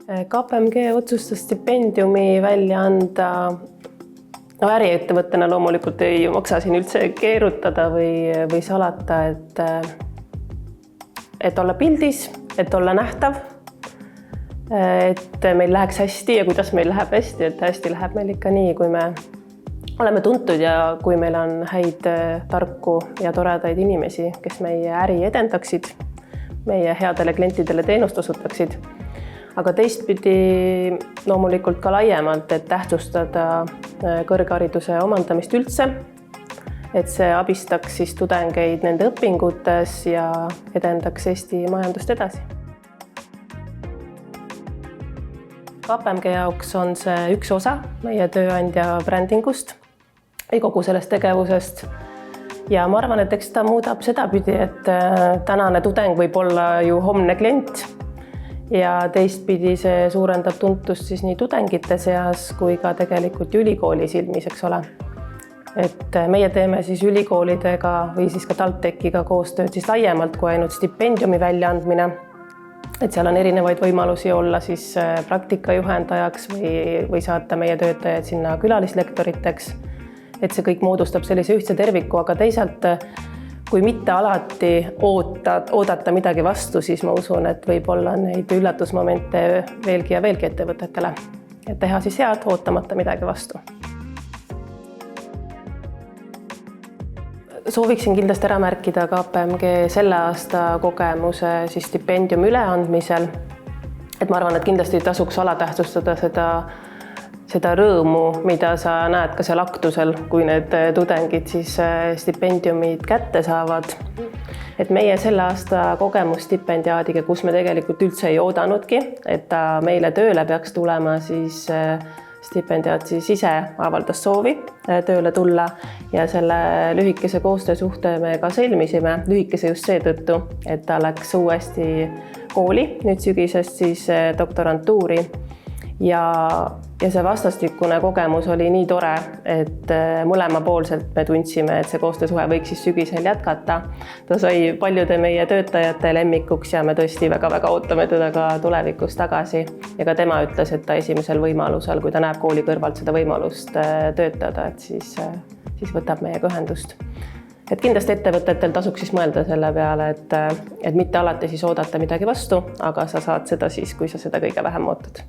KPMG otsustas stipendiumi välja anda. Äriettevõttena loomulikult ei maksa siin üldse keerutada või salata, et olla pildis, et olla nähtav, et meil läheks hästi ja kuidas meil läheb hästi, et hästi läheb meil ikka nii, kui me oleme tuntud ja kui meil on häid, tarku ja toredaid inimesi, kes meie äri edendaksid, meie headele klientidele teenust osutaksid. Aga teistpidi loomulikult ka laiemalt, et tähtsustada kõrghariduse omandamist üldse, et see abistaks siis tudengeid nende õpingutes ja edendaks Eesti majandust edasi. KPMG jaoks on see üks osa meie tööandja brändingust või kogu sellest tegevusest. Ja ma arvan, et eks ta muudab sedapidi, et tänane tudeng võib olla ju homne klient ja teistpidi see suurendab tuntust siis nii tudengite seas kui ka tegelikult ülikooli silmis, eks ole. Et meie teeme siis ülikoolidega või siis ka TalTechiga koostööd siis laiemalt kui ainult stipendiumi väljaandmine. Et seal on erinevaid võimalusi olla siis praktikajuhendajaks või saata meie töötajaid sinna külalislektoriteks. Et see kõik moodustab sellise ühtse terviku, aga teisalt kui mitte alati oodata midagi vastu, siis ma usun, et võib olla neid üllatusmomente veelgi ja veelgi ettevõtetele. Et teha siis head, ootamata midagi vastu. Sooviksin kindlasti ära märkida KPMG selle aasta kogemuse siis stipendiumi üleandmisel. Et ma arvan, et kindlasti tasuks alatähtsustada seda rõõmu, mida sa näed ka seal aktusel, kui need tudengid siis stipendiumid kätte saavad. Et meie selle aasta kogemus stipendiaadiga, kus me tegelikult üldse ei oodanudki, et ta meile tööle peaks tulema, siis stipendiaat siis ise avaldas soovi tööle tulla ja selle lühikese koostöösuhte me ka sõlmisime. Lühikese just seetõttu, et ta läks uuesti kooli, nüüd sügisest siis doktorantuuri. Ja see vastastikune kogemus oli nii tore, et mõlemapoolselt me tundsime, et see koostöösuhe võiks siis sügisel jätkata. Ta sai paljude meie töötajate lemmikuks ja me tõesti väga-väga ootame teda ka tulevikus tagasi. Ja ka tema ütles, et ta esimesel võimalusel, kui ta näeb kooli kõrvalt seda võimalust töötada, et siis võtab meiega ühendust. Et kindlasti ettevõtetel tasuks siis mõelda selle peale, et mitte alati siis oodata midagi vastu, aga sa saad seda siis, kui sa seda kõige vähem ootad.